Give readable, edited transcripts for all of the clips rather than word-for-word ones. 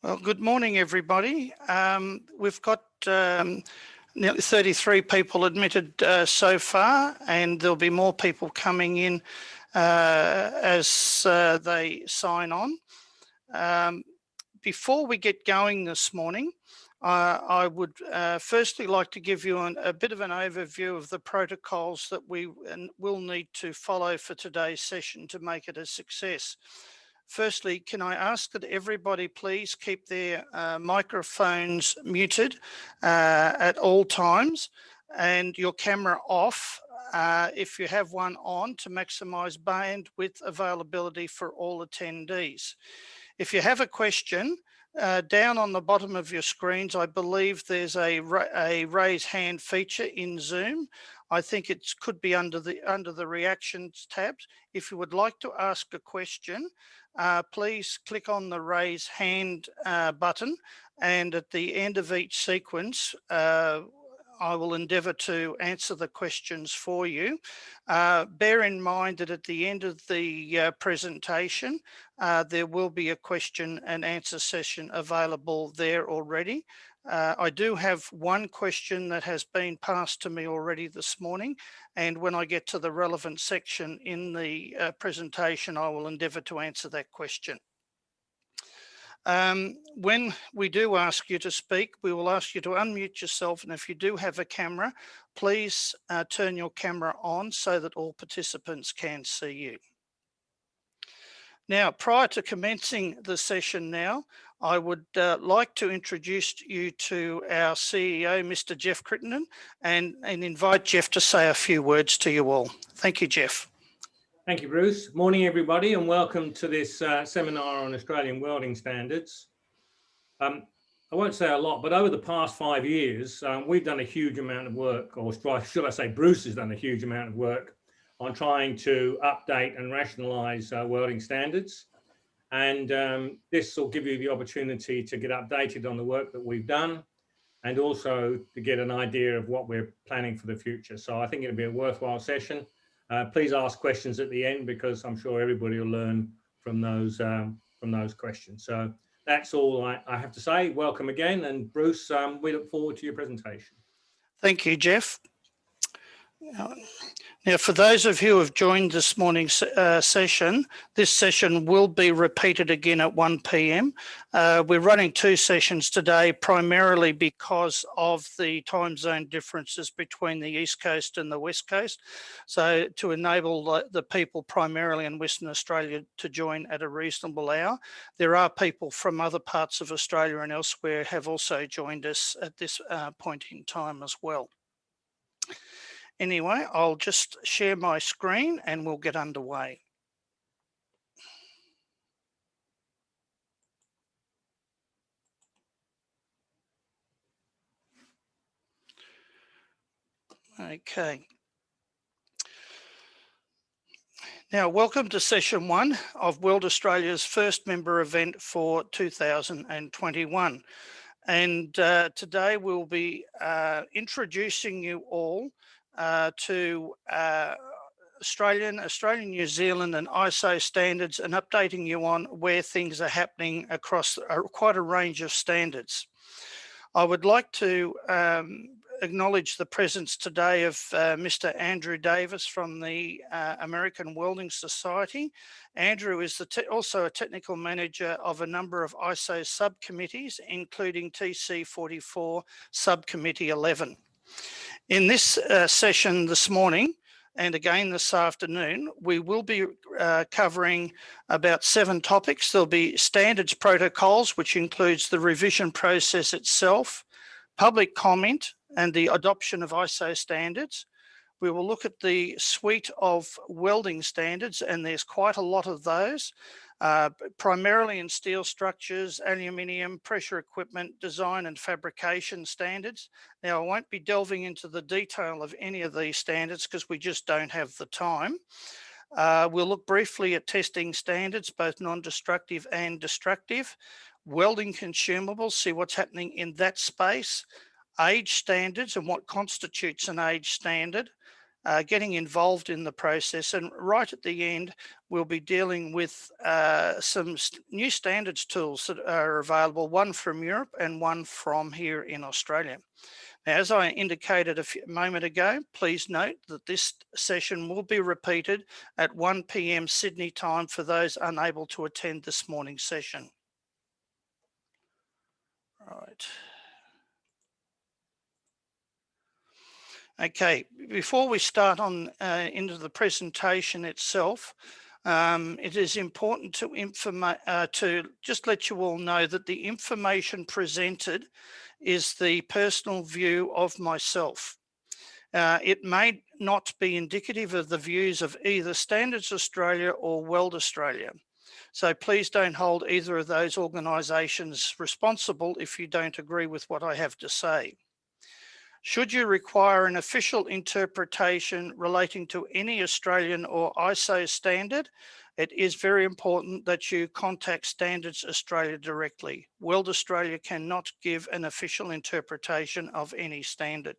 Well, good morning, everybody. We've got nearly 33 people admitted so far, and there'll be more people coming in as they sign on. Before we get going this morning, I would firstly like to give you a bit of an overview of the protocols that we will need to follow for today's session to make it a success. Firstly, can I ask that everybody please keep their microphones muted at all times and your camera off if you have one on, to maximise bandwidth availability for all attendees. If you have a question, down on the bottom of your screens, I believe there's a raise hand feature in Zoom. I think it could be under the reactions tabs. If you would like to ask a question, please click on the raise hand button, and at the end of each sequence, I will endeavour to answer the questions for you. Bear in mind that at the end of the presentation, there will be a question and answer session available there already. I do have one question that has been passed to me already this morning, and when I get to the relevant section in the presentation, I will endeavour to answer that question. When we do ask you to speak, we will ask you to unmute yourself, and if you do have a camera, please turn your camera on so that all participants can see you. Now, prior to commencing the session now, I would like to introduce you to our CEO, Mr. Jeff Crittenden, and invite Jeff to say a few words to you all. Thank you, Jeff. Thank you, Bruce. Morning, everybody, and welcome to this seminar on Australian welding standards. I won't say a lot, but over the past 5 years, we've done a huge amount of work, or should I say Bruce has done a huge amount of work on trying to update and rationalise welding standards. And this will give you the opportunity to get updated on the work that we've done, and also to get an idea of what we're planning for the future. So I think it'll be a worthwhile session. Please ask questions at the end, because I'm sure everybody will learn from those questions. So that's all I have to say. Welcome again, and Bruce, we look forward to your presentation. Thank you, Jeff. Now, for those of you who have joined this morning's session, this session will be repeated again at 1 p.m. We're running 2 sessions today, primarily because of the time zone differences between the East Coast and the West Coast. So to enable the people primarily in Western Australia to join at a reasonable hour. There are people from other parts of Australia and elsewhere have also joined us at this point in time as well. Anyway, I'll just share my screen and we'll get underway. Okay. Now, welcome to session 1 of Weld Australia's first member event for 2021. And today we'll be introducing you all to Australian, New Zealand and ISO standards, and updating you on where things are happening across quite a range of standards. I would like to acknowledge the presence today of Mr. Andrew Davis from the American Welding Society. Andrew is also a technical manager of a number of ISO subcommittees, including TC44 Subcommittee 11. In this session this morning, and again this afternoon, we will be covering about 7 topics. There'll be standards protocols, which includes the revision process itself, public comment, and the adoption of ISO standards. We will look at the suite of welding standards, and there's quite a lot of those, primarily in steel structures, aluminium, pressure equipment, design and fabrication standards. Now, I won't be delving into the detail of any of these standards because we just don't have the time. We'll look briefly at testing standards, both non-destructive and destructive, welding consumables, see what's happening in that space, age standards and what constitutes an age standard, getting involved in the process, and right at the end, we'll be dealing with some new standards tools that are available, one from Europe and one from here in Australia. Now, as I indicated a moment ago, please note that this session will be repeated at 1 p.m. Sydney time for those unable to attend this morning's session. Right. Okay, before we start on into the presentation itself, it is important to just let you all know that the information presented is the personal view of myself. It may not be indicative of the views of either Standards Australia or Weld Australia. So please don't hold either of those organisations responsible if you don't agree with what I have to say. Should you require an official interpretation relating to any Australian or ISO standard, it is very important that you contact Standards Australia directly. Weld Australia cannot give an official interpretation of any standard.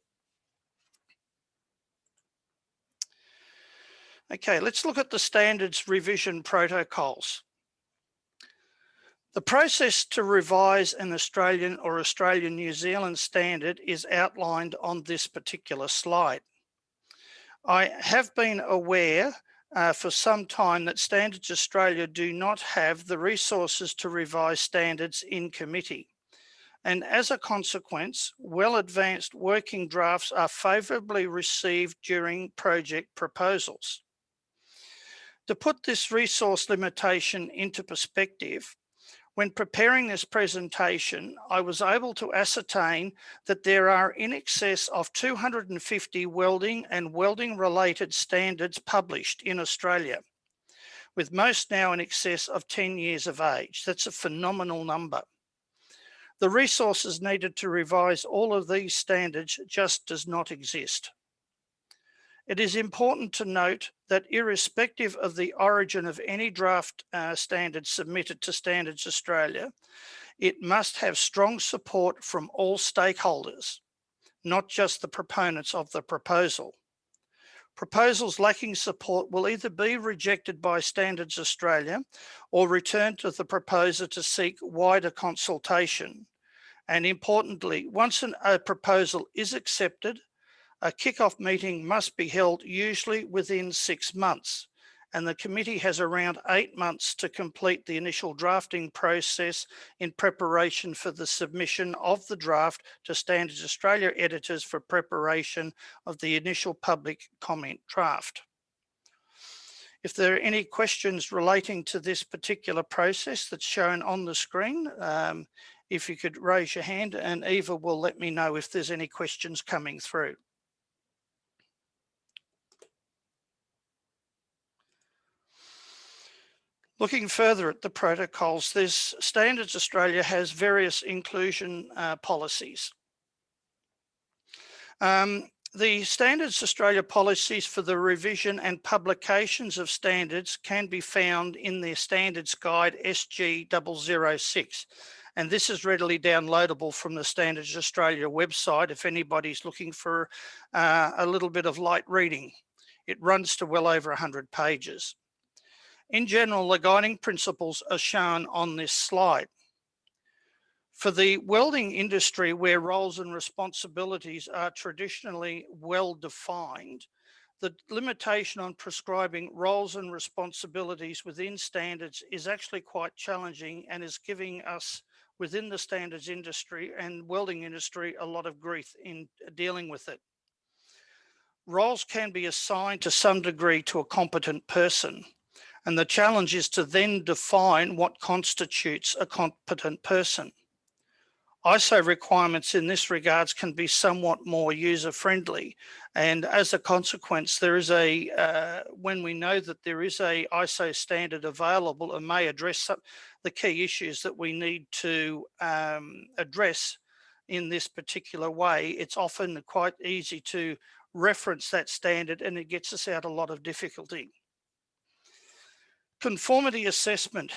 Okay, let's look at the standards revision protocols. The process to revise an Australian or Australian-New Zealand standard is outlined on this particular slide. I have been aware for some time that Standards Australia do not have the resources to revise standards in committee. And as a consequence, well-advanced working drafts are favourably received during project proposals. To put this resource limitation into perspective, when preparing this presentation, I was able to ascertain that there are in excess of 250 welding and welding-related standards published in Australia, with most now in excess of 10 years of age. That's a phenomenal number. The resources needed to revise all of these standards just does not exist. It is important to note that irrespective of the origin of any draft standard submitted to Standards Australia, it must have strong support from all stakeholders, not just the proponents of the proposal. Proposals lacking support will either be rejected by Standards Australia or returned to the proposer to seek wider consultation. And importantly, once a proposal is accepted, a kick-off meeting must be held usually within 6 months, and the committee has around 8 months to complete the initial drafting process in preparation for the submission of the draft to Standards Australia editors for preparation of the initial public comment draft. If there are any questions relating to this particular process that's shown on the screen, if you could raise your hand, and Eva will let me know if there's any questions coming through. Looking further at the protocols, Standards Australia has various inclusion policies. The Standards Australia policies for the revision and publications of standards can be found in their Standards Guide SG006. And this is readily downloadable from the Standards Australia website if anybody's looking for a little bit of light reading. It runs to well over 100 pages. In general, the guiding principles are shown on this slide. For the welding industry, where roles and responsibilities are traditionally well defined, the limitation on prescribing roles and responsibilities within standards is actually quite challenging and is giving us within the standards industry and welding industry a lot of grief in dealing with it. Roles can be assigned to some degree to a competent person, and the challenge is to then define what constitutes a competent person. ISO requirements in this regards can be somewhat more user-friendly, and as a consequence, there is when we know that there is a ISO standard available and may address the key issues that we need to address in this particular way, it's often quite easy to reference that standard, and it gets us out a lot of difficulty. Conformity assessment,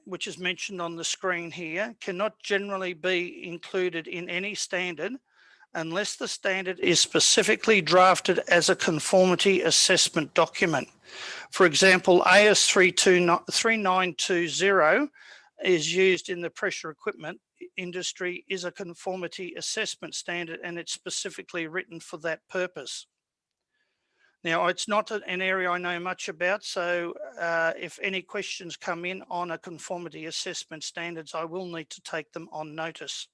which is mentioned on the screen here, cannot generally be included in any standard unless the standard is specifically drafted as a conformity assessment document. For example, AS 3920 is used in the pressure equipment industry, is a conformity assessment standard, and it's specifically written for that purpose. Now, it's not an area I know much about, so if any questions come in on a conformity assessment standards, I will need to take them on notice.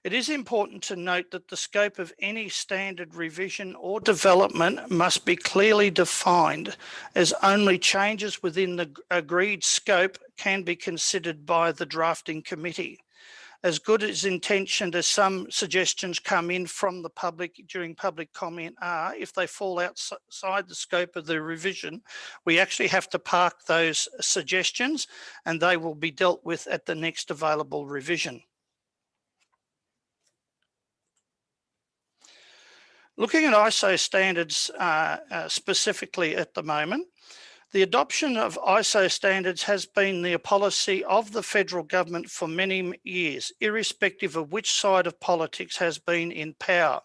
It is important to note that the scope of any standard revision or development must be clearly defined, as only changes within the agreed scope can be considered by the drafting committee. As good as intentioned as some suggestions come in from the public during public comment are, if they fall outside the scope of the revision, we actually have to park those suggestions and they will be dealt with at the next available revision. Looking at ISO standards specifically at the moment, the adoption of ISO standards has been the policy of the federal government for many years, irrespective of which side of politics has been in power.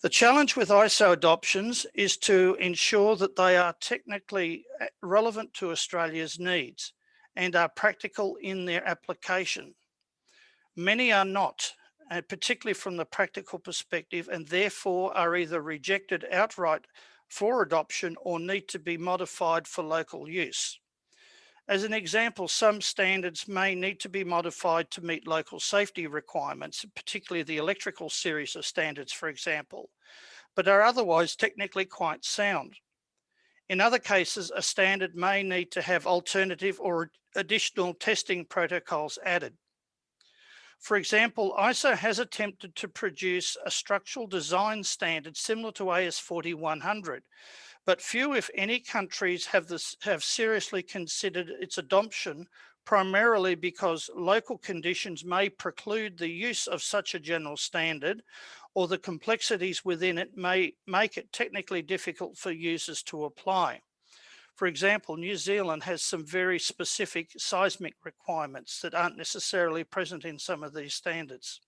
The challenge with ISO adoptions is to ensure that they are technically relevant to Australia's needs and are practical in their application. Many are not, particularly from the practical perspective, and therefore are either rejected outright for adoption or need to be modified for local use. As an example, some standards may need to be modified to meet local safety requirements, particularly the electrical series of standards, for example, but are otherwise technically quite sound. In other cases, a standard may need to have alternative or additional testing protocols added. For example, ISO has attempted to produce a structural design standard similar to AS 4100, but few, if any, countries have seriously considered its adoption, primarily because local conditions may preclude the use of such a general standard, or the complexities within it may make it technically difficult for users to apply. For example, New Zealand has some very specific seismic requirements that aren't necessarily present in some of these standards.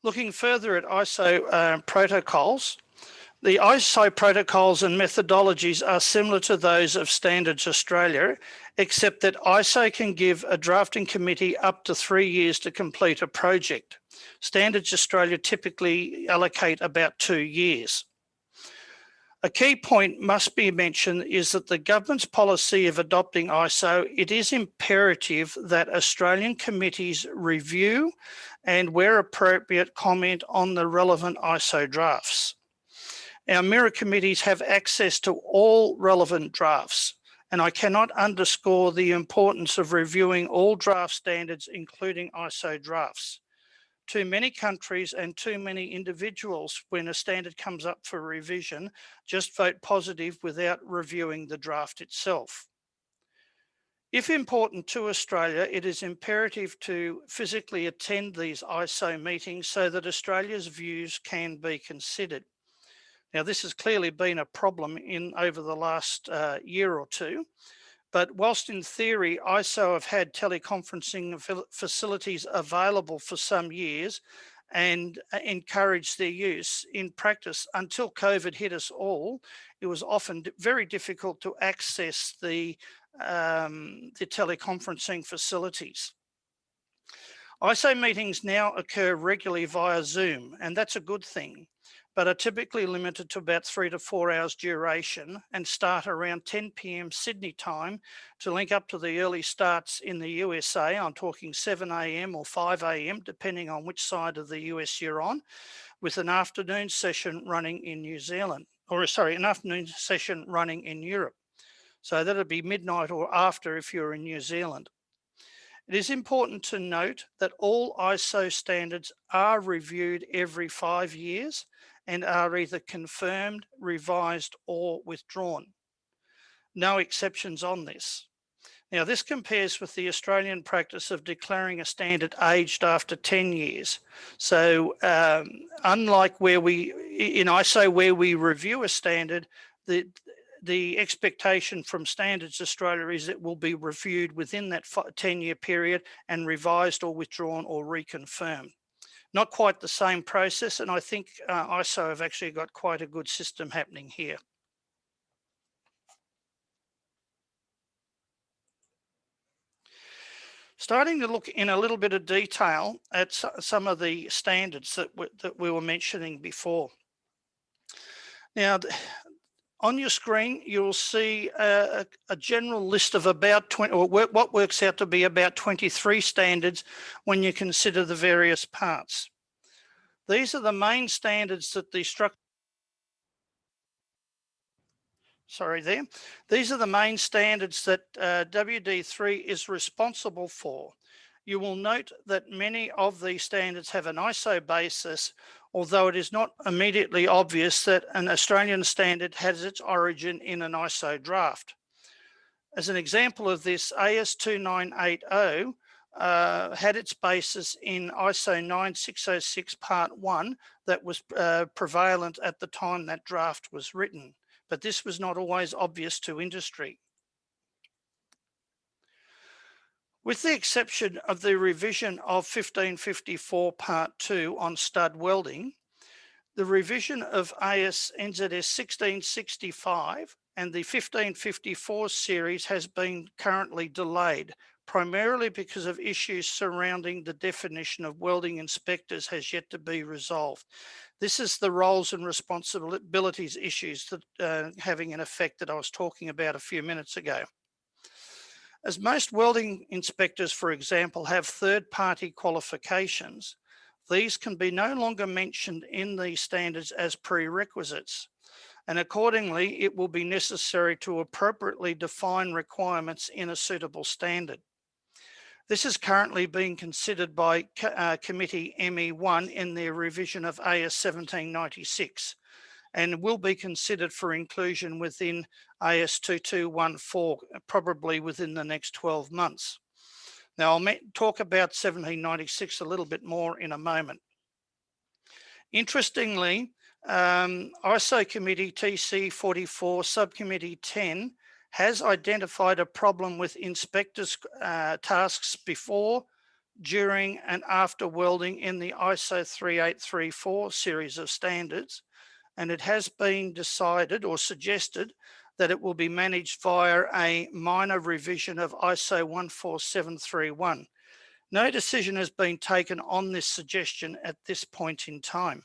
Looking further at ISO protocols, the ISO protocols and methodologies are similar to those of Standards Australia, except that ISO can give a drafting committee up to 3 years to complete a project. Standards Australia typically allocate about 2 years. A key point must be mentioned is that the government's policy of adopting ISO, it is imperative that Australian committees review and, where appropriate, comment on the relevant ISO drafts. Our mirror committees have access to all relevant drafts, and I cannot underscore the importance of reviewing all draft standards, including ISO drafts. Too many countries and too many individuals, when a standard comes up for revision, just vote positive without reviewing the draft itself. If important to Australia, it is imperative to physically attend these ISO meetings so that Australia's views can be considered. Now, this has clearly been a problem over the last year or two, but whilst in theory, ISO have had teleconferencing facilities available for some years and encouraged their use, in practice, until COVID hit us all, it was often very difficult to access the teleconferencing facilities. ISO meetings now occur regularly via Zoom, and that's a good thing, but are typically limited to about 3 to 4 hours duration and start around 10 p.m. Sydney time to link up to the early starts in the USA. I'm talking 7 a.m. or 5 a.m. depending on which side of the US you're on, with an afternoon session running in New Zealand, an afternoon session running in Europe. So that'll be midnight or after if you're in New Zealand. It is important to note that all ISO standards are reviewed every 5 years and are either confirmed, revised, or withdrawn. No exceptions on this. Now, this compares with the Australian practice of declaring a standard aged after 10 years. So unlike in ISO where we review a standard, the expectation from Standards Australia is it will be reviewed within that 10-year period and revised or withdrawn or reconfirmed. Not quite the same process, and I think ISO have actually got quite a good system happening here. Starting to look in a little bit of detail at some of the standards that we were mentioning before. Now, on your screen, you'll see a general list of about 20, or what works out to be about 23 standards when you consider the various parts. These are the main standards that the These are the main standards that WD3 is responsible for. You will note that many of these standards have an ISO basis, although it is not immediately obvious that an Australian standard has its origin in an ISO draft. As an example of this, AS 2980 had its basis in ISO 9606 Part 1 that was prevalent at the time that draft was written, but this was not always obvious to industry. With the exception of the revision of 1554 Part 2 on stud welding, the revision of AS NZS 1665 and the 1554 series has been currently delayed, primarily because of issues surrounding the definition of welding inspectors has yet to be resolved. This is the roles and responsibilities issues that having an effect that I was talking about a few minutes ago. As most welding inspectors, for example, have third-party qualifications, these can be no longer mentioned in these standards as prerequisites, and accordingly, it will be necessary to appropriately define requirements in a suitable standard. This is currently being considered by Committee ME1 in their revision of AS 1796 and will be considered for inclusion within AS 2214, probably within the next 12 months. Now, I'll talk about 1796 a little bit more in a moment. Interestingly, ISO Committee TC 44 Subcommittee 10 has identified a problem with inspectors' tasks before, during, and after welding in the ISO 3834 series of standards, and it has been decided or suggested that it will be managed via a minor revision of ISO 14731. No decision has been taken on this suggestion at this point in time.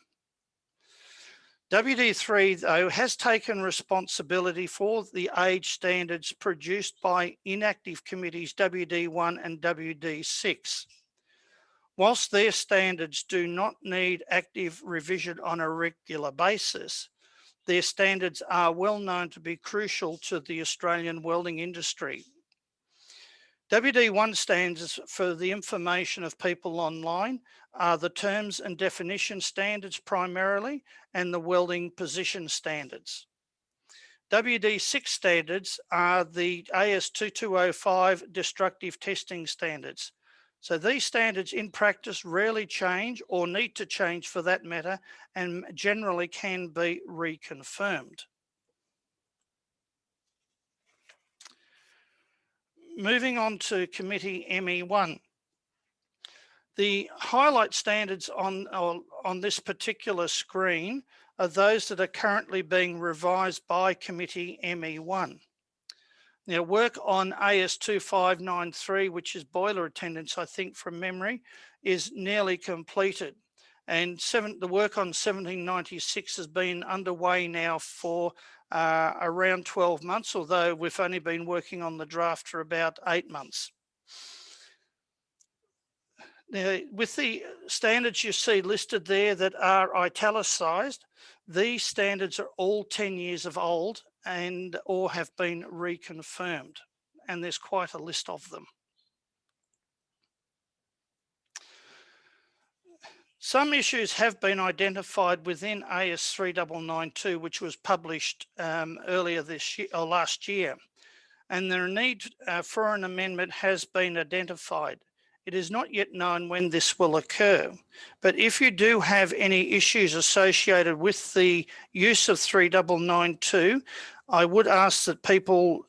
WD3, though, has taken responsibility for the age standards produced by inactive committees WD1 and WD6. Whilst their standards do not need active revision on a regular basis, their standards are well known to be crucial to the Australian welding industry. WD1 standards, for the information of people online, are the terms and definition standards primarily and the welding position standards. WD6 standards are the AS 2205 destructive testing standards. So these standards in practice rarely change or need to change for that matter, and generally can be reconfirmed. Moving on to Committee ME1. The highlight standards on this particular screen are those that are currently being revised by Committee ME1. Now, work on AS 2593, which is boiler attendance, I think from memory, is nearly completed. And the work on 1796 has been underway now for around 12 months, although we've only been working on the draft for about 8 months. Now, with the standards you see listed there that are italicized, these standards are all 10 years of old and or have been reconfirmed, and there's quite a list of them. Some issues have been identified within AS 3992, which was published earlier this year or last year, and the need for an amendment has been identified. It is not yet known when this will occur, but if you do have any issues associated with the use of 3992, I would ask that people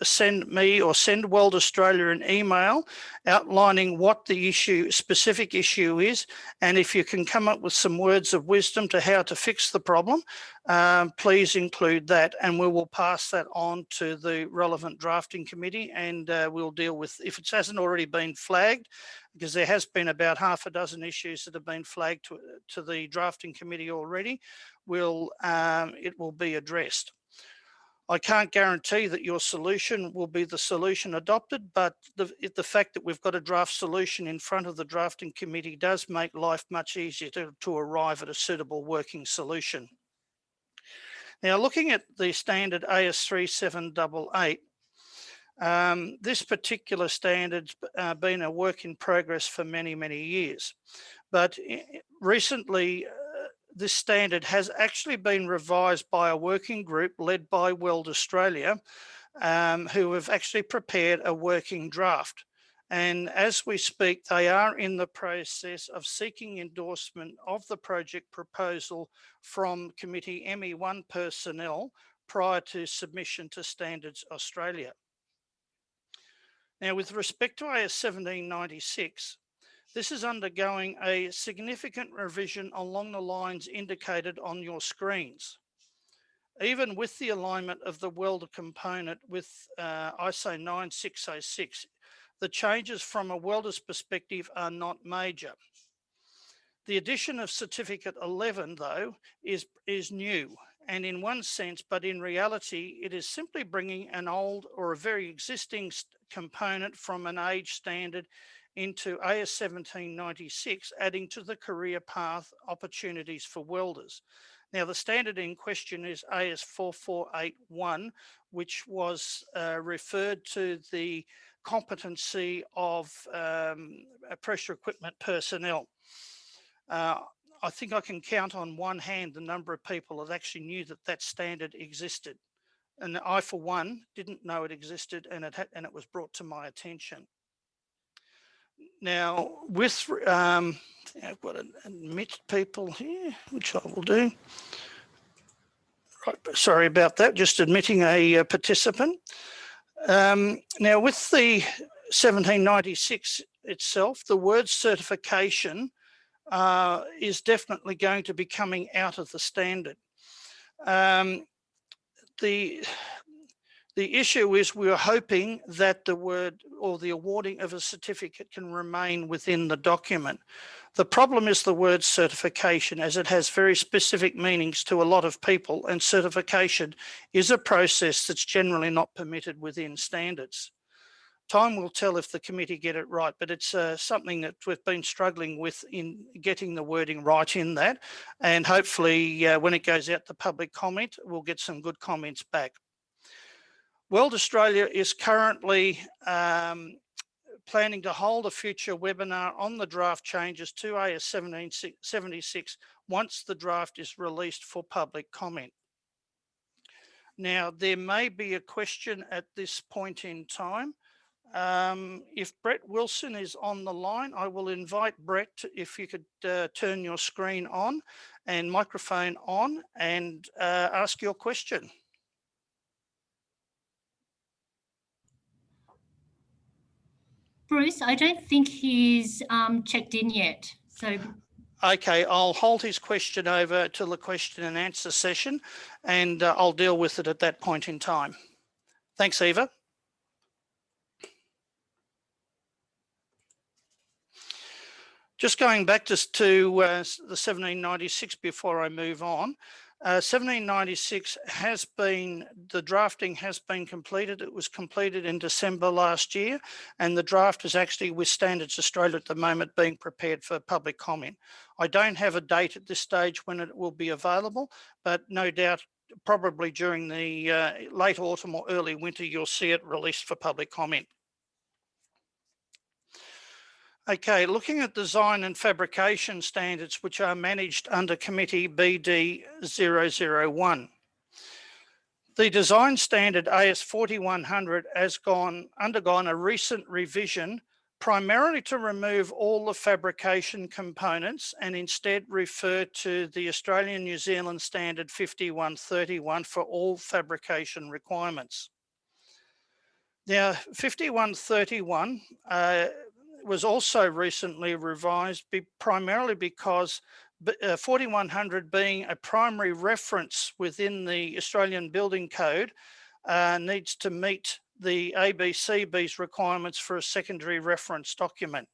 send me or send Weld Australia an email outlining what the specific issue is, and if you can come up with some words of wisdom to how to fix the problem, please include that, and we will pass that on to the relevant drafting committee, and we'll deal with, if it hasn't already been flagged, because there has been about half a dozen issues that have been flagged to the drafting committee already, it will be addressed. I can't guarantee that your solution will be the solution adopted, but the fact that we've got a draft solution in front of the drafting committee does make life much easier to arrive at a suitable working solution. Now, looking at the standard AS 3788, this particular standard's been a work in progress for many, many years, but recently this standard has actually been revised by a working group led by Weld Australia, who have actually prepared a working draft. And as we speak, they are in the process of seeking endorsement of the project proposal from Committee ME1 personnel prior to submission to Standards Australia. Now, with respect to AS 1796, this is undergoing a significant revision along the lines indicated on your screens. Even with the alignment of the welder component with ISO 9606, the changes from a welder's perspective are not major. The addition of Certificate 11, though, is new, and in one sense, but in reality, it is simply bringing an old or a very existing component from an age standard into AS 1796, adding to the career path opportunities for welders. Now, the standard in question is AS 4481, which was referred to the competency of pressure equipment personnel. I think I can count on one hand the number of people that actually knew that that standard existed. And I, for one, didn't know it existed, and it was brought to my attention. Now, with I've got to admit people here, which I will do. Right, sorry about that, just admitting a participant. Now, with the 1796 itself, the word certification is definitely going to be coming out of the standard. The issue is we are hoping that the word or the awarding of a certificate can remain within the document. The problem is the word certification, as it has very specific meanings to a lot of people, and certification is a process that's generally not permitted within standards. Time will tell if the committee get it right, but it's something that we've been struggling with in getting the wording right in that, and hopefully when it goes out to public comment, we'll get some good comments back. Weld Australia is currently planning to hold a future webinar on the draft changes to AS 1776 once the draft is released for public comment. Now, there may be a question at this point in time. If Brett Wilson is on the line, I will invite Brett, if you could turn your screen on and microphone on and ask your question. Bruce, I don't think he's checked in yet. So, okay, I'll hold his question over to the question and answer session, and I'll deal with it at that point in time. Thanks, Eva. Just going back to the 1796 before I move on. 1796 has been, the drafting has been completed. It was completed in December last year, and the draft is actually with Standards Australia at the moment being prepared for public comment. I don't have a date at this stage when it will be available, but no doubt probably during the late autumn or early winter, you'll see it released for public comment. Okay, looking at design and fabrication standards, which are managed under Committee BD 001. The design standard AS 4100 has undergone a recent revision primarily to remove all the fabrication components and instead refer to the Australian New Zealand standard 5131 for all fabrication requirements. Now, 5131 was also recently revised primarily because 4100 being a primary reference within the Australian Building Code needs to meet the ABCB's requirements for a secondary reference document.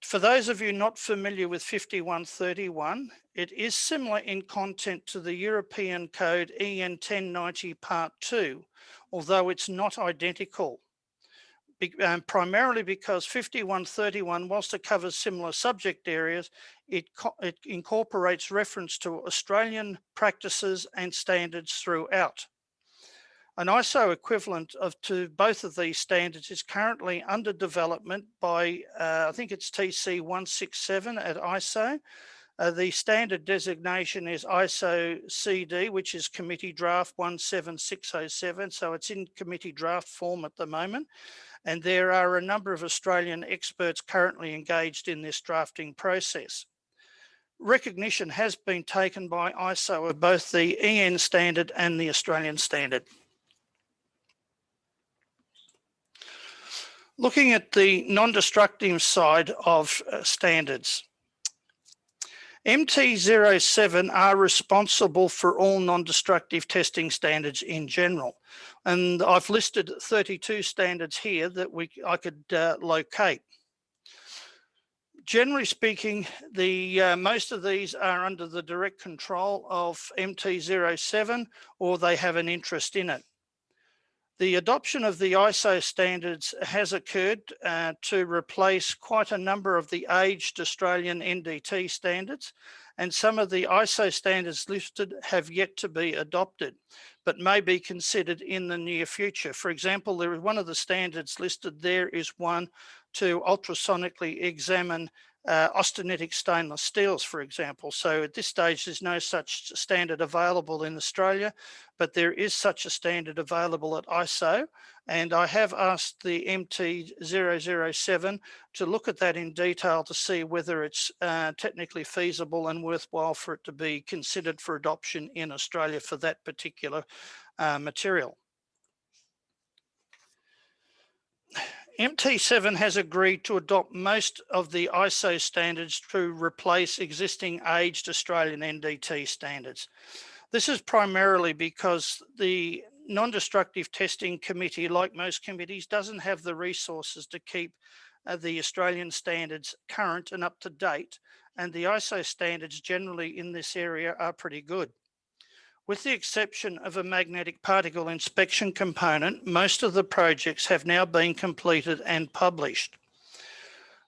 For those of you not familiar with 5131, it is similar in content to the European Code EN 1090 Part 2, although it's not identical. Primarily because 5131, whilst it covers similar subject areas, it incorporates reference to Australian practices and standards throughout. An ISO equivalent to both of these standards is currently under development by, I think it's TC 167 at ISO. The standard designation is ISO CD, which is Committee Draft 17607. So it's in committee draft form at the moment. And there are a number of Australian experts currently engaged in this drafting process. Recognition has been taken by ISO of both the EN standard and the Australian standard. Looking at the non-destructive side of standards, MT07 are responsible for all non-destructive testing standards in general. And I've listed 32 standards here that I could locate. Generally speaking, most of these are under the direct control of MT07 or they have an interest in it. The adoption of the ISO standards has occurred to replace quite a number of the aged Australian NDT standards, and some of the ISO standards listed have yet to be adopted, but may be considered in the near future. For example, one of the standards listed there is one to ultrasonically examine austenitic stainless steels, for example. So at this stage, there's no such standard available in Australia, but there is such a standard available at ISO. And I have asked the MT007 to look at that in detail to see whether it's technically feasible and worthwhile for it to be considered for adoption in Australia for that particular material. MT7 has agreed to adopt most of the ISO standards to replace existing aged Australian NDT standards. This is primarily because the Non-Destructive Testing Committee, like most committees, doesn't have the resources to keep the Australian standards current and up to date, and the ISO standards generally in this area are pretty good. With the exception of a magnetic particle inspection component, most of the projects have now been completed and published.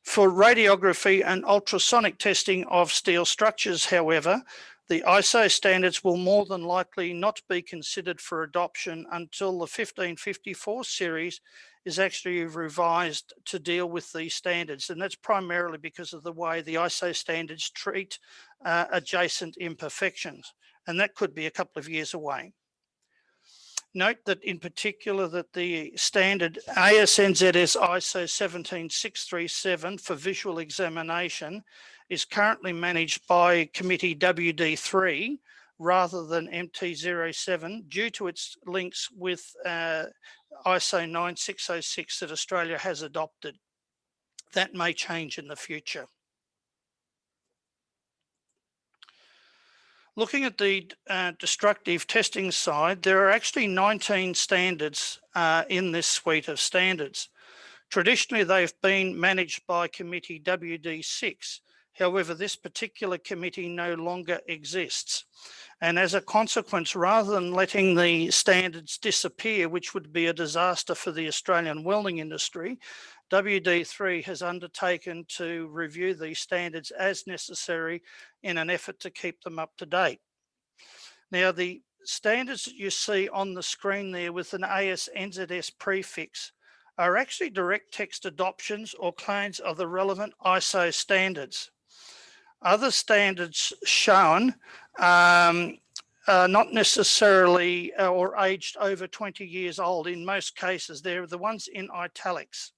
For radiography and ultrasonic testing of steel structures, however, the ISO standards will more than likely not be considered for adoption until the 1554 series is actually revised to deal with these standards. And that's primarily because of the way the ISO standards treat adjacent imperfections. And that could be a couple of years away. Note that in particular that the standard NZS ISO 17637 for visual examination is currently managed by Committee WD3 rather than MT07 due to its links with ISO 9606 that Australia has adopted. That may change in the future. Looking at the destructive testing side, there are actually 19 standards in this suite of standards. Traditionally, they've been managed by Committee WD6. However, this particular committee no longer exists. And as a consequence, rather than letting the standards disappear, which would be a disaster for the Australian welding industry, WD3 has undertaken to review these standards as necessary in an effort to keep them up to date. Now, the standards that you see on the screen there with an NZS prefix are actually direct text adoptions or claims of the relevant ISO standards. Other standards shown are not necessarily or aged over 20 years old. In most cases, they're the ones in italics.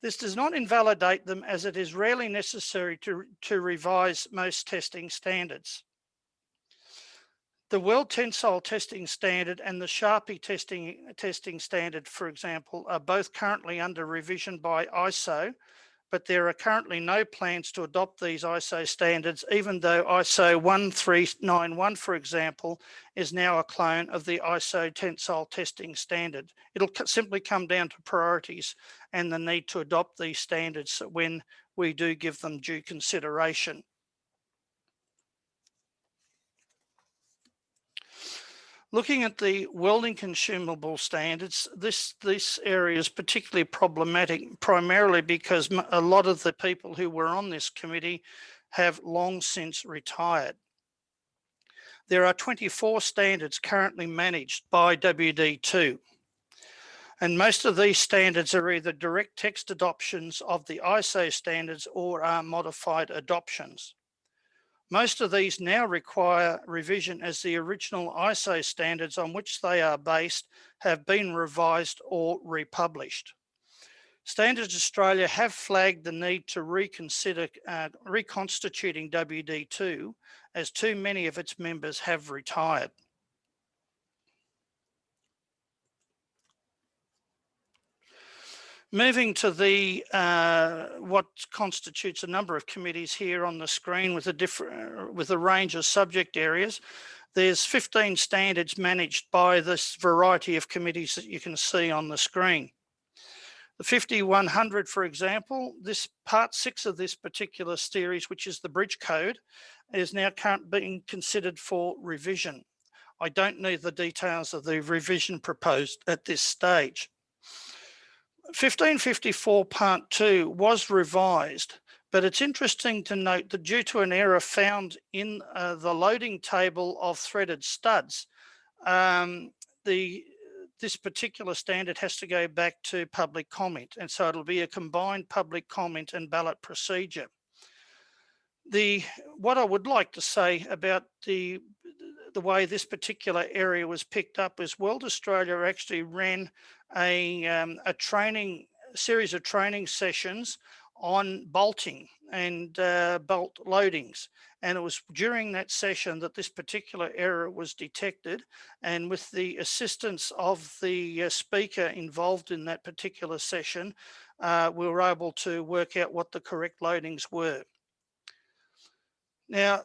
This does not invalidate them, as it is rarely necessary to revise most testing standards. The Weld Tensile Testing Standard and the Sharpie testing standard, for example, are both currently under revision by ISO, but there are currently no plans to adopt these ISO standards, even though ISO 1391, for example, is now a clone of the ISO Tensile Testing Standard. It'll simply come down to priorities and the need to adopt these standards when we do give them due consideration. Looking at the welding consumable standards, this area is particularly problematic, primarily because a lot of the people who were on this committee have long since retired. There are 24 standards currently managed by WD2, and most of these standards are either direct text adoptions of the ISO standards or are modified adoptions. Most of these now require revision, as the original ISO standards on which they are based have been revised or republished. Standards Australia have flagged the need to reconsider reconstituting WD2, as too many of its members have retired. Moving to the what constitutes a number of committees here on the screen with a range of subject areas. There's 15 standards managed by this variety of committees that you can see on the screen. The 5100, for example, this part 6 of this particular series, which is the bridge code, is now being considered for revision. I don't need the details of the revision proposed at this stage. 1554 Part 2 was revised, but it's interesting to note that due to an error found in the loading table of threaded studs, this particular standard has to go back to public comment, and so it'll be a combined public comment and ballot procedure. What I would like to say about the way this particular area was picked up is Weld Australia actually ran a series of training sessions on bolting and bolt loadings, and it was during that session that this particular error was detected, and with the assistance of the speaker involved in that particular session, we were able to work out what the correct loadings were. Now,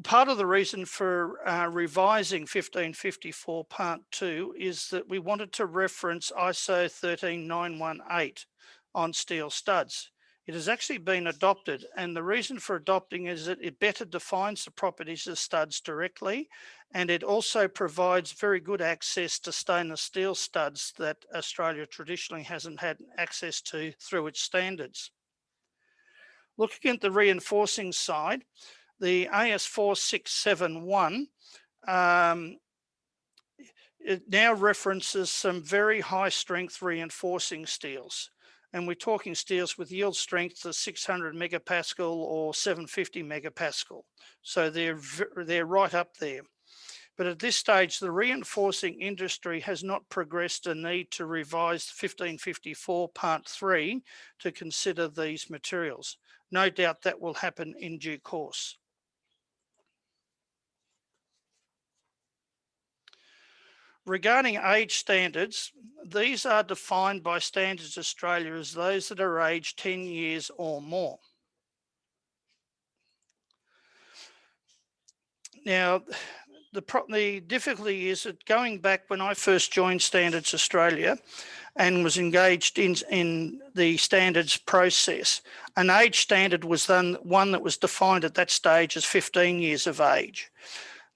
part of the reason for revising 1554 Part 2 is that we wanted to reference ISO 13918 on steel studs. It has actually been adopted, and the reason for adopting is that it better defines the properties of studs directly, and it also provides very good access to stainless steel studs that Australia traditionally hasn't had access to through its standards. Looking at the reinforcing side, the AS 4671, it now references some very high strength reinforcing steels. And we're talking steels with yield strength of 600 megapascal or 750 megapascal. So they're right up there. But at this stage, the reinforcing industry has not progressed a need to revise 1554 Part 3 to consider these materials. No doubt that will happen in due course. Regarding age standards, these are defined by Standards Australia as those that are aged 10 years or more. Now, the difficulty is that going back when I first joined Standards Australia and was engaged in the standards process, an age standard was then one that was defined at that stage as 15 years of age.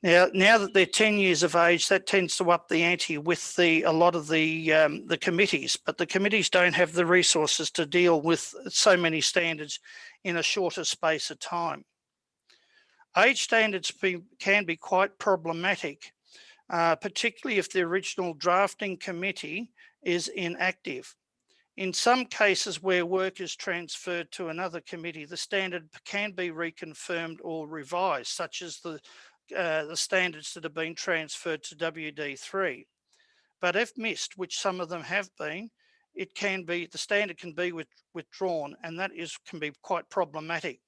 Now that they're 10 years of age, that tends to up the ante with a lot of the committees, but the committees don't have the resources to deal with so many standards in a shorter space of time. Age standards can be quite problematic, particularly if the original drafting committee is inactive. In some cases where work is transferred to another committee, the standard can be reconfirmed or revised, such as the standards that have been transferred to WD3. But if missed, which some of them have been, the standard can be withdrawn, and that can be quite problematic.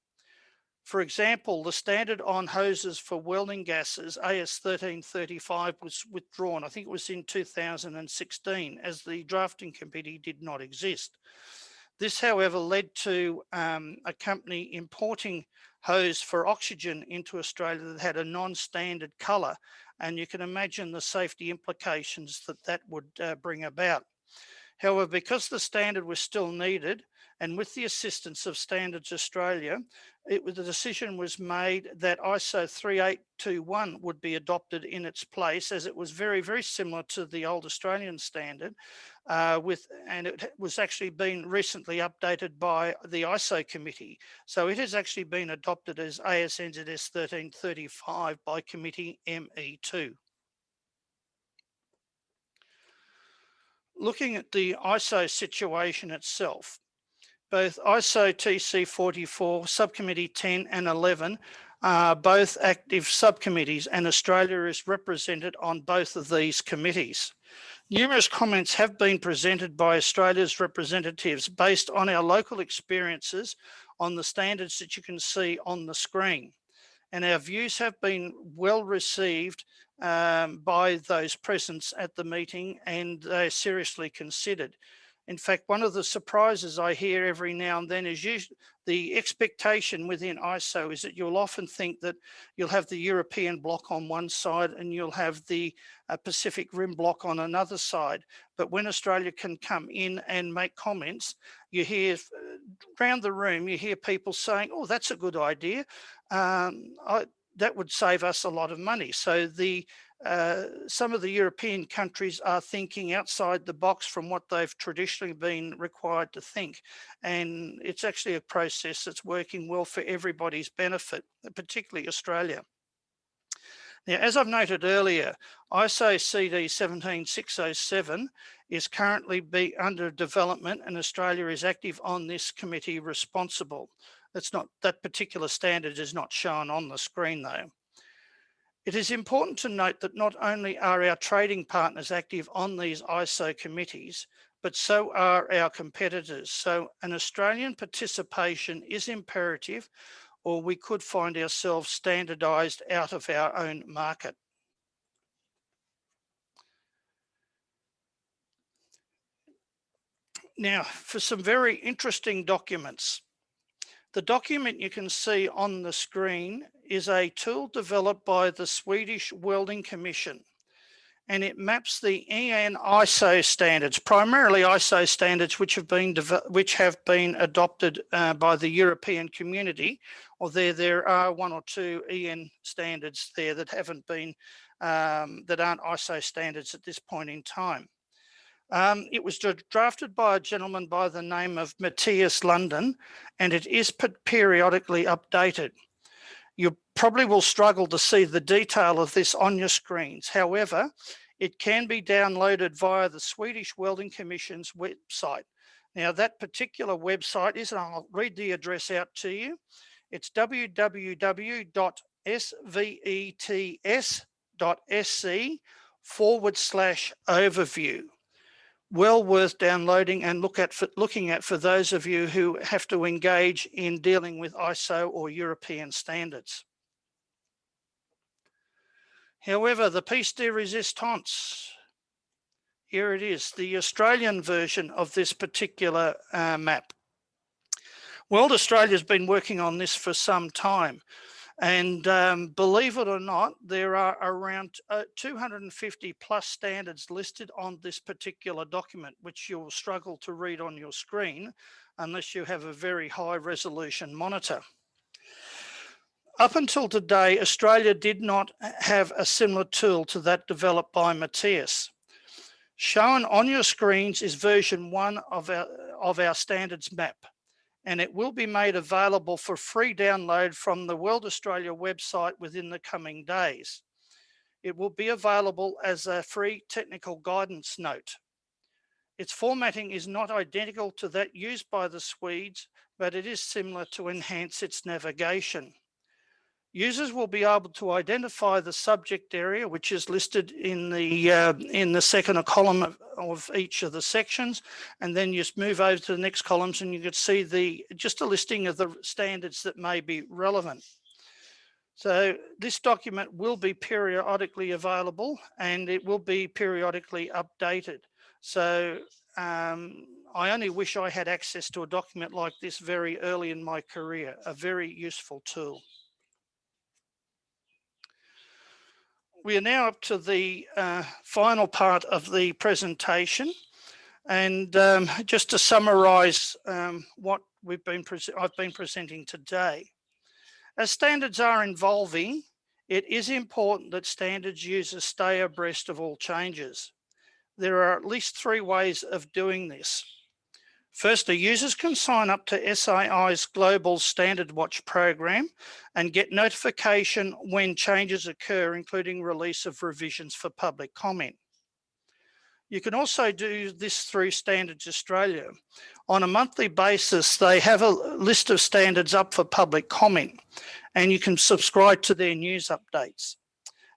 For example, the standard on hoses for welding gases, AS 1335, was withdrawn. I think it was in 2016, as the drafting committee did not exist. This, however, led to a company importing hose for oxygen into Australia that had a non-standard colour, and you can imagine the safety implications that would bring about. However, because the standard was still needed, and with the assistance of Standards Australia, the decision was made that ISO 3821 would be adopted in its place, as it was very, very similar to the old Australian standard, and it was actually been recently updated by the ISO committee. So it has actually been adopted as AS NZS 1335 by Committee ME2. Looking at the ISO situation itself, both ISO TC 44, Subcommittee 10 and 11 are both active subcommittees, and Australia is represented on both of these committees. Numerous comments have been presented by Australia's representatives based on our local experiences on the standards that you can see on the screen. And our views have been well received by those present at the meeting, and they're seriously considered. In fact, one of the surprises I hear every now and then is the expectation within ISO is that you'll often think that you'll have the European block on one side and you'll have the Pacific Rim block on another side. But when Australia can come in and make comments, you hear around the room, you hear people saying, oh, that's a good idea. That would save us a lot of money. So some of the European countries are thinking outside the box from what they've traditionally been required to think. And it's actually a process that's working well for everybody's benefit, particularly Australia. Now, as I've noted earlier, ISO CD 17607 is currently under development, and Australia is active on this committee responsible. That particular standard is not shown on the screen though. It is important to note that not only are our trading partners active on these ISO committees, but so are our competitors. So an Australian participation is imperative, or we could find ourselves standardised out of our own market. Now, for some very interesting documents. The document you can see on the screen is a tool developed by the Swedish Welding Commission, and it maps the EN ISO standards, primarily ISO standards which have been adopted by the European community, or there are one or two EN standards there that haven't been, that aren't ISO standards at this point in time. It was drafted by a gentleman by the name of Matthias London, and it is periodically updated. You probably will struggle to see the detail of this on your screens. However, it can be downloaded via the Swedish Welding Commission's website. Now, that particular website is, and I'll read the address out to you, it's www.svets.sc/overview. Well worth downloading and looking at for those of you who have to engage in dealing with ISO or European standards. However, the piece de resistance, here it is, the Australian version of this particular map. Weld Australia has been working on this for some time. And believe it or not, there are around 250 plus standards listed on this particular document, which you'll struggle to read on your screen unless you have a very high resolution monitor. Up until today, Australia did not have a similar tool to that developed by Matthias. Shown on your screens is version 1 of our standards map, and it will be made available for free download from the Weld Australia website within the coming days. It will be available as a free technical guidance note. Its formatting is not identical to that used by the Swedes, but it is similar to enhance its navigation. Users will be able to identify the subject area, which is listed in the second column of each of the sections, and then you just move over to the next columns and you can see just a listing of the standards that may be relevant. So this document will be periodically available and it will be periodically updated. So I only wish I had access to a document like this very early in my career, a very useful tool. We are now up to the final part of the presentation, and just to summarise what I've been presenting today. As standards are evolving, it is important that standards users stay abreast of all changes. There are at least 3 ways of doing this. Firstly, users can sign up to SAI's Global Standard Watch program and get notification when changes occur, including release of revisions for public comment. You can also do this through Standards Australia. On a monthly basis, they have a list of standards up for public comment, and you can subscribe to their news updates.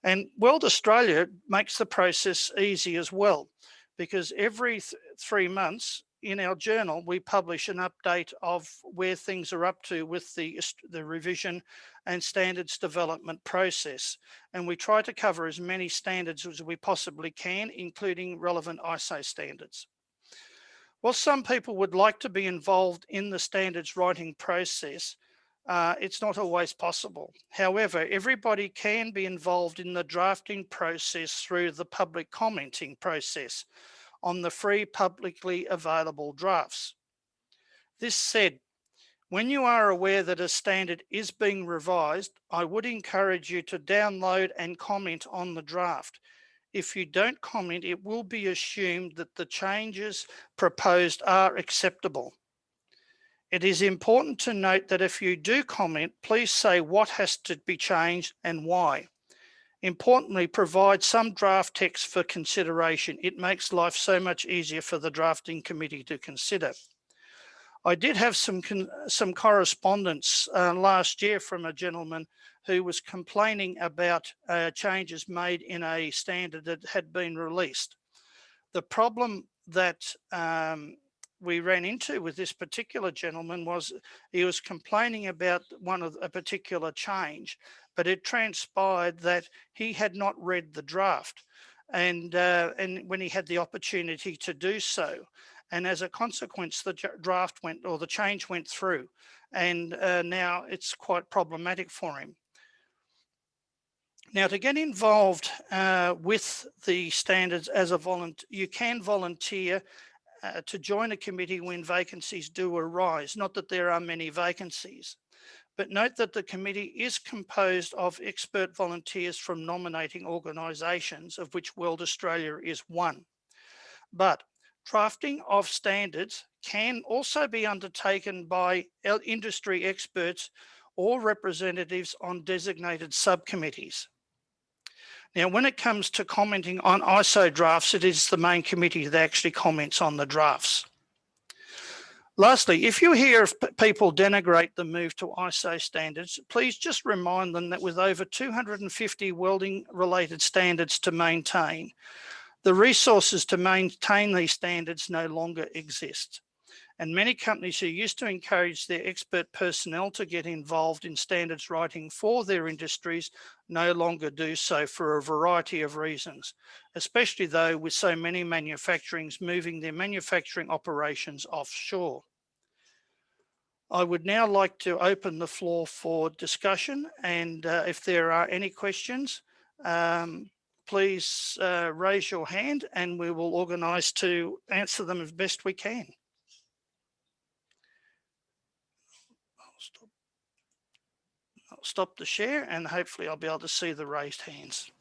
And Weld Australia makes the process easy as well, because every 3 months in our journal, we publish an update of where things are up to with the revision and standards development process. And we try to cover as many standards as we possibly can, including relevant ISO standards. While some people would like to be involved in the standards writing process, it's not always possible. However, everybody can be involved in the drafting process through the public commenting process on the free publicly available drafts. This said, when you are aware that a standard is being revised, I would encourage you to download and comment on the draft. If you don't comment, it will be assumed that the changes proposed are acceptable. It is important to note that if you do comment, please say what has to be changed and why. Importantly, provide some draft text for consideration. It makes life so much easier for the drafting committee to consider. I did have some correspondence last year from a gentleman who was complaining about changes made in a standard that had been released. The problem that we ran into with this particular gentleman was he was complaining about a particular change, but it transpired that he had not read the draft, and when he had the opportunity to do so, and as a consequence, the the change went through, and now it's quite problematic for him. Now, to get involved with the standards as a volunteer, you can volunteer to join a committee when vacancies do arise. Not that there are many vacancies, but note that the committee is composed of expert volunteers from nominating organisations, of which Weld Australia is one. But drafting of standards can also be undertaken by industry experts or representatives on designated subcommittees. Now, when it comes to commenting on ISO drafts, it is the main committee that actually comments on the drafts. Lastly, if you hear people denigrate the move to ISO standards, please just remind them that with over 250 welding related standards to maintain, the resources to maintain these standards no longer exist. And many companies who used to encourage their expert personnel to get involved in standards writing for their industries no longer do so for a variety of reasons, especially though with so many manufacturers moving their manufacturing operations offshore. I would now like to open the floor for discussion, and if there are any questions, please raise your hand and we will organise to answer them as best we can. I'll stop the share and hopefully I'll be able to see the raised hands.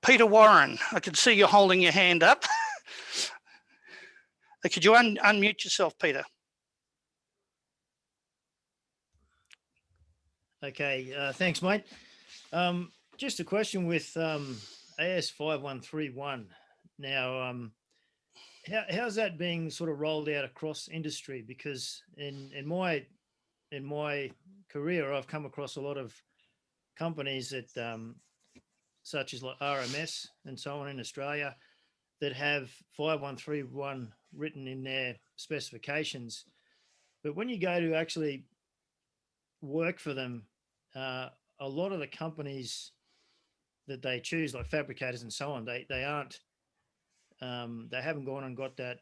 Peter Warren, I can see you holding your hand up. Could you unmute yourself, Peter? Okay, thanks, mate. Just a question with AS 5131. Now, how's that being sort of rolled out across industry? Because in my career, I've come across a lot of companies that such as like RMS and so on in Australia that have 5131 written in their specifications. But when you go to actually work for them, a lot of the companies that they choose, like fabricators and so on, they aren't, they haven't gone and got that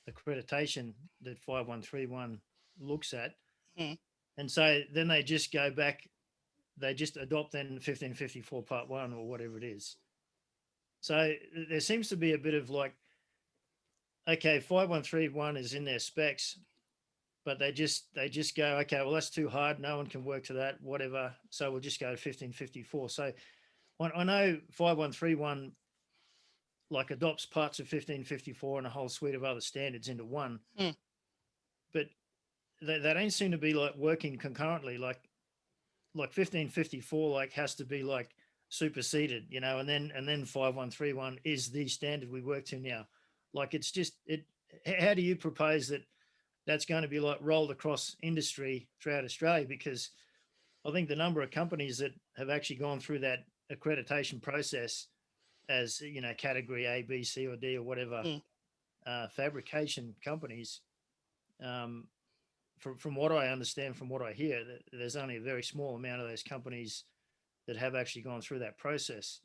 accreditation that 5131 looks at. Mm. And so then they just go back, they just adopt then 1554 part 1 or whatever it is. So there seems to be a bit of like, okay, 5131 is in their specs, but they just go, okay, well, that's too hard. No one can work to that, whatever. So we'll just go to 1554. So I know 5131 like adopts parts of 1554 and a whole suite of other standards into one, but they don't seem to be like working concurrently. Like 1554 like has to be like superseded, you know, and then 5131 is the standard we work to now. Like it's just it. How do you propose that that's going to be like rolled across industry throughout Australia? Because I think the number of companies that have actually gone through that accreditation process as, you know, category A, B, C, or D, or whatever, fabrication companies, from what I understand, from what I hear, that there's only a very small amount of those companies that have actually gone through that process.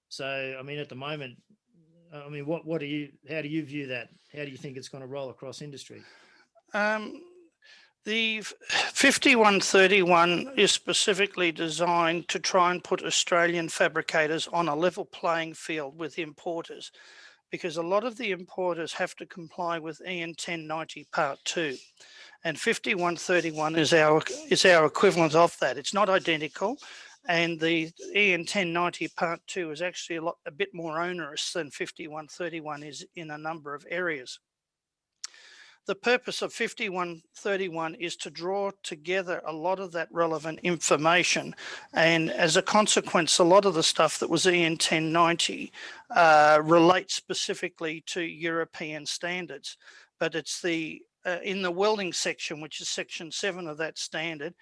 So, I mean, at the moment, I mean, how do you view that? How do you think it's going to roll across industry? The 5131 is specifically designed to try and put Australian fabricators on a level playing field with importers, because a lot of the importers have to comply with EN 1090 Part 2. And 5131 is our equivalent of that. It's not identical. And the EN 1090 Part 2 is actually a bit more onerous than 5131 is in a number of areas. The purpose of 5131 is to draw together a lot of that relevant information. And as a consequence, a lot of the stuff that was EN 1090 relates specifically to European standards. But it's in the welding section, which is section 7 of that standard,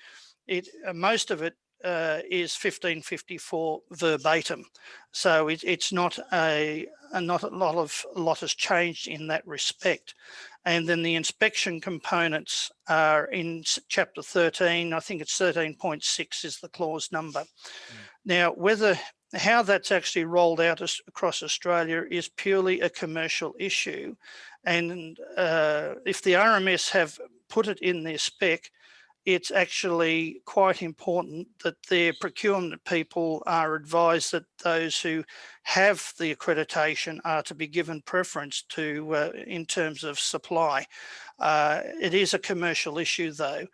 most of it is 1554 verbatim. So it's not a lot has changed in that respect. And then the inspection components are in chapter 13. I think it's 13.6 is the clause number. Now, how that's actually rolled out across Australia is purely a commercial issue. And if the RMS have put it in their spec, it's actually quite important that their procurement people are advised that those who have the accreditation are to be given preference to in terms of supply. It is a commercial issue though.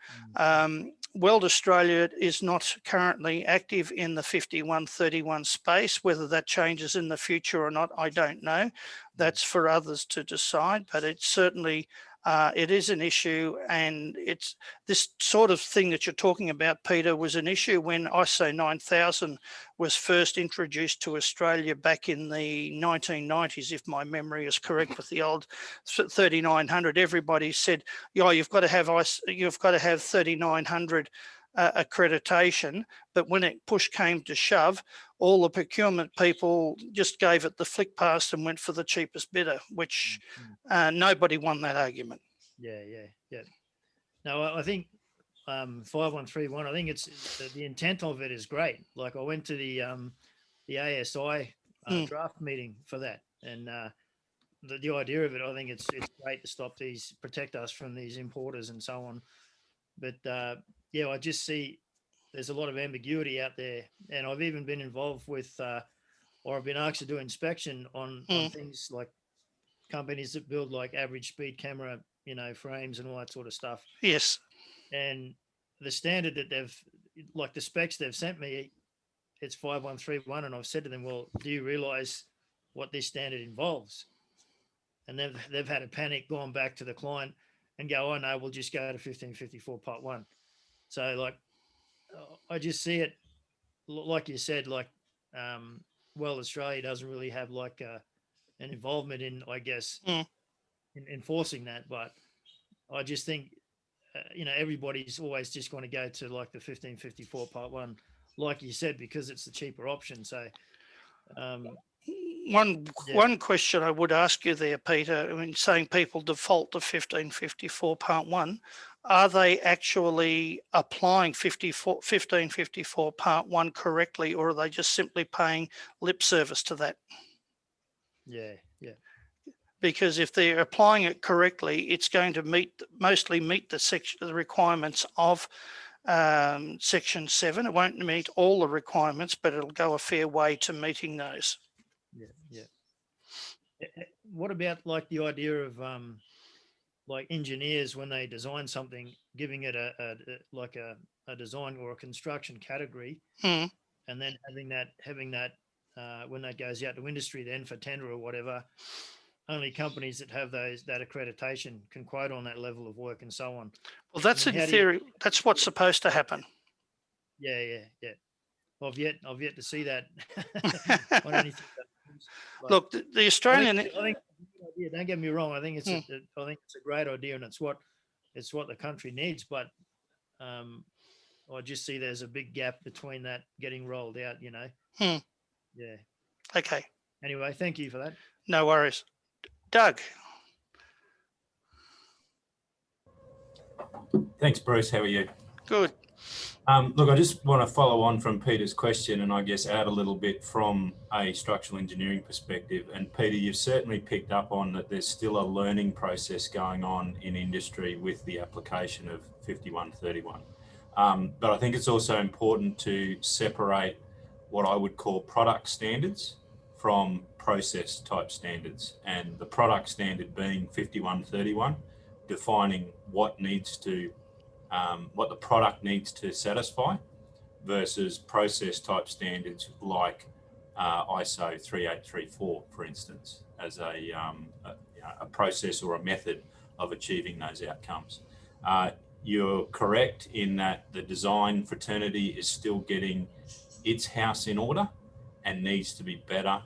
Weld Australia is not currently active in the 5131 space. Whether that changes in the future or not, I don't know. That's for others to decide, but it's certainly it is an issue, and it's this sort of thing that you're talking about, Peter, was an issue when ISO 9000 was first introduced to Australia back in the 1990s, if my memory is correct, with the old 3900. Everybody said, "Yeah, you've got to have 3900 accreditation," but when push came to shove, all the procurement people just gave it the flick past and went for the cheapest bidder, which nobody won that argument. Yeah. No, I think 5131, I think it's the intent of it is great. Like I went to the ASI draft meeting for that, and the idea of it, I think it's great to protect us from these importers and so on. But yeah, I just see there's a lot of ambiguity out there, and I've even been involved with, or I've been asked to do inspection on things like companies that build like average speed camera, you know, frames and all that sort of stuff. Yes. And the standard that the specs they've sent me, it's 5131, and I've said to them, well, do you realize what this standard involves? And they've had a panic, gone back to the client and go, oh no, we'll just go to 1554 part 1. So like, I just see it, like you said, like Weld Australia doesn't really have like an involvement in, I guess, Mm. in enforcing that. But I just think, everybody's always just going to go to like the 1554 Part 1, like you said, because it's the cheaper option. So, One yeah. one question I would ask you there, Peter, I mean, saying people default to 1554 Part 1, are they actually applying 1554 Part 1 correctly, or are they just simply paying lip service to that? Yeah. Because if they're applying it correctly, it's going to mostly meet the requirements of Section 7. It won't meet all the requirements, but it'll go a fair way to meeting those. Yeah. What about like the idea of like engineers when they design something, giving it a design or a construction category, Mm. and then having that when that goes out to industry, then for tender or whatever, only companies that have that accreditation can quote on that level of work and so on. Well, that's in theory. That's what's supposed to happen. Yeah. I've yet to see that on anything. Look, the Australian. I think yeah, don't get me wrong. I think it's a great idea, and it's what the country needs. But I just see there's a big gap between that getting rolled out. Yeah. Okay. Anyway, thank you for that. No worries, Doug. Thanks, Bruce. How are you? Good. Look, I just want to follow on from Peter's question and I guess add a little bit from a structural engineering perspective. And Peter, you've certainly picked up on that there's still a learning process going on in industry with the application of 5131. But I think it's also important to separate what I would call product standards from process type standards. And the product standard being 5131, defining what the product needs to satisfy versus process type standards like ISO 3834, for instance, as a process or a method of achieving those outcomes. You're correct in that the design fraternity is still getting its house in order and needs to be better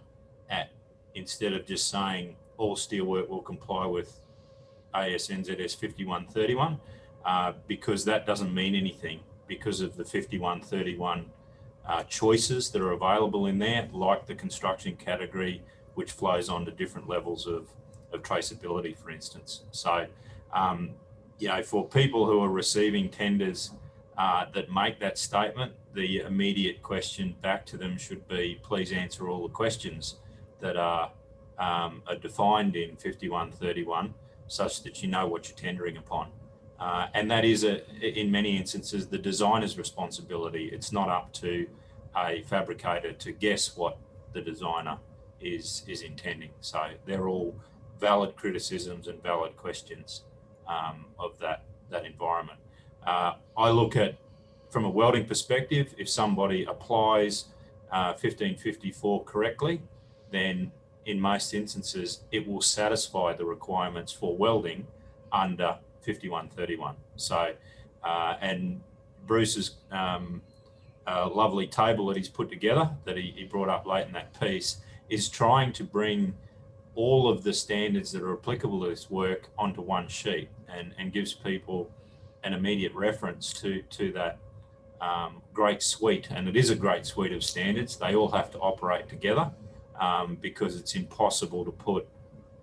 at, instead of just saying all steelwork will comply with AS NZS 5131, because that doesn't mean anything because of the 5131 choices that are available in there, like the construction category, which flows on to different levels of traceability, for instance. So, for people who are receiving tenders that make that statement, the immediate question back to them should be, please answer all the questions that are defined in 5131 such that you know what you're tendering upon. And that is, in many instances, the designer's responsibility. It's not up to a fabricator to guess what the designer is intending. So they're all valid criticisms and valid questions of that environment. I look at, from a welding perspective, if somebody applies 1554 correctly, then in most instances, it will satisfy the requirements for welding under 5131. So, and Bruce's lovely table that he's put together, that he brought up late in that piece, is trying to bring all of the standards that are applicable to this work onto one sheet and gives people an immediate reference to that great suite. And it is a great suite of standards. They all have to operate together because it's impossible to put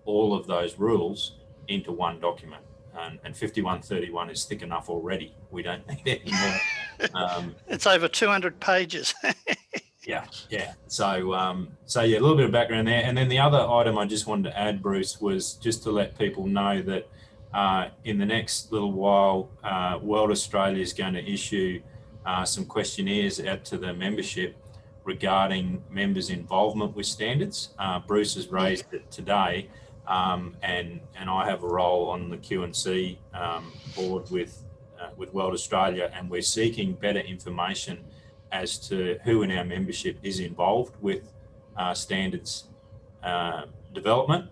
all of those rules into one document. And 5131 is thick enough already. We don't need any more. It's over 200 pages. Yeah. So a little bit of background there. And then the other item I just wanted to add, Bruce, was just to let people know that in the next little while, Weld Australia is going to issue some questionnaires out to the membership regarding members' involvement with standards. Bruce has raised it today, and I have a role on the Q&C board with Weld Australia, and we're seeking better information as to who in our membership is involved with standards development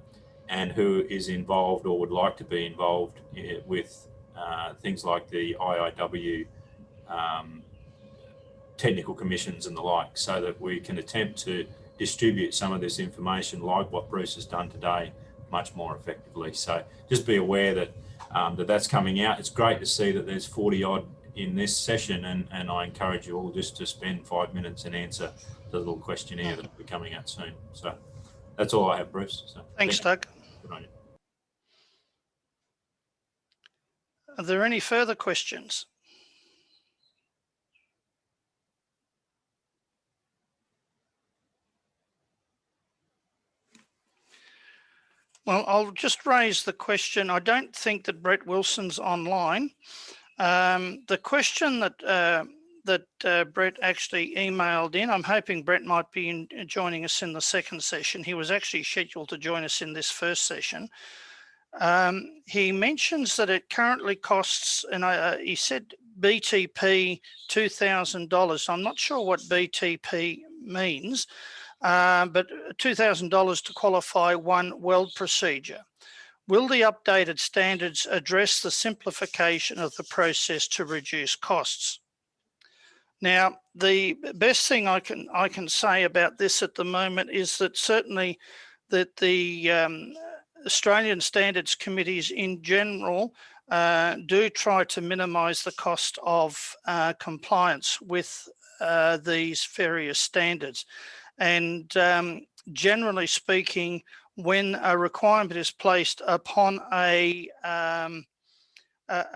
and who is involved or would like to be involved with things like the IIW technical commissions and the like, so that we can attempt to distribute some of this information, like what Bruce has done today, much more effectively. So just be aware that that's coming out. It's great to see that there's 40 odd in this session, and I encourage you all just to spend 5 minutes and answer the little questionnaire that will be coming out soon. So that's all I have, Bruce. So, Thanks, Doug. good on you. Are there any further questions? Well, I'll just raise the question. I don't think that Brett Wilson's online. The question that Brett actually emailed in, I'm hoping Brett might be joining us in the second session. He was actually scheduled to join us in this first session. He mentions that it currently costs, and he said BTP $2,000. I'm not sure what BTP means, but $2,000 to qualify one weld procedure. Will the updated standards address the simplification of the process to reduce costs? Now, the best thing I can say about this at the moment is that certainly that the Australian Standards Committees in general do try to minimise the cost of compliance with these various standards. And generally speaking, when a requirement is placed upon a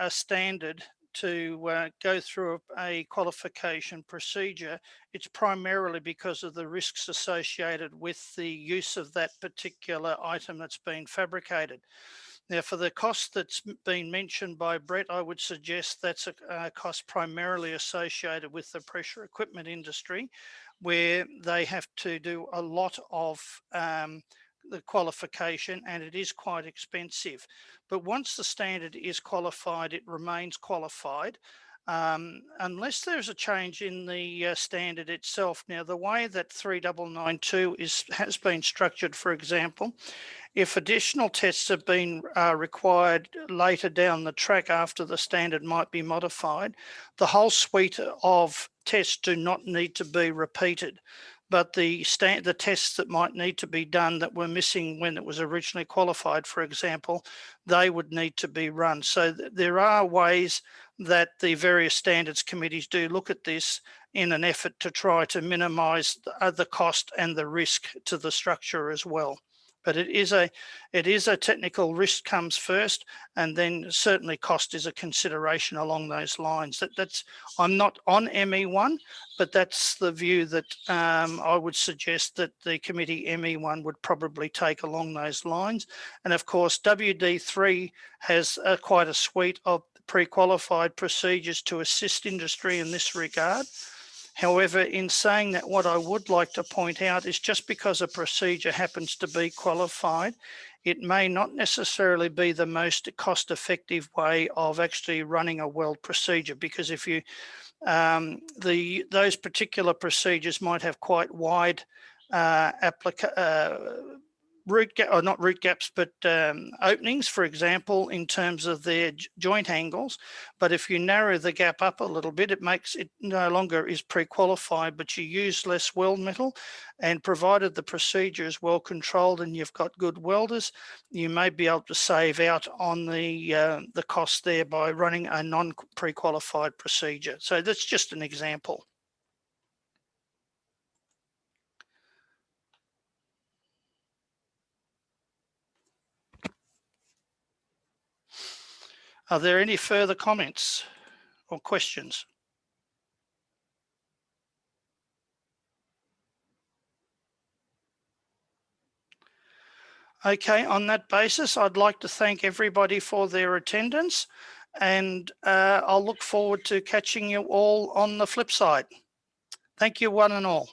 standard to go through a qualification procedure, it's primarily because of the risks associated with the use of that particular item that's been fabricated. Now, for the cost that's been mentioned by Brett, I would suggest that's a cost primarily associated with the pressure equipment industry, where they have to do a lot of the qualification, and it is quite expensive. But once the standard is qualified, it remains qualified, unless there's a change in the standard itself. Now, the way that 3992 has been structured, for example, if additional tests have been required later down the track after the standard might be modified, the whole suite of tests do not need to be repeated. But the tests that might need to be done that were missing when it was originally qualified, for example, they would need to be run. So there are ways that the various standards committees do look at this in an effort to try to minimise the cost and the risk to the structure as well. But it is a technical risk comes first, and then certainly cost is a consideration along those lines. I'm not on ME1, but that's the view that I would suggest that the committee ME1 would probably take along those lines. And of course, WD3 has quite a suite of pre-qualified procedures to assist industry in this regard. However, in saying that, what I would like to point out is just because a procedure happens to be qualified, it may not necessarily be the most cost-effective way of actually running a weld procedure, because if you those particular procedures might have quite wide openings, for example, in terms of their joint angles. But if you narrow the gap up a little bit, it makes it no longer is pre-qualified, but you use less weld metal, and provided the procedure is well controlled and you've got good welders, you may be able to save out on the cost there by running a non-pre-qualified procedure. So that's just an example. Are there any further comments or questions? Okay, on that basis, I'd like to thank everybody for their attendance, and I'll look forward to catching you all on the flip side. Thank you, one and all.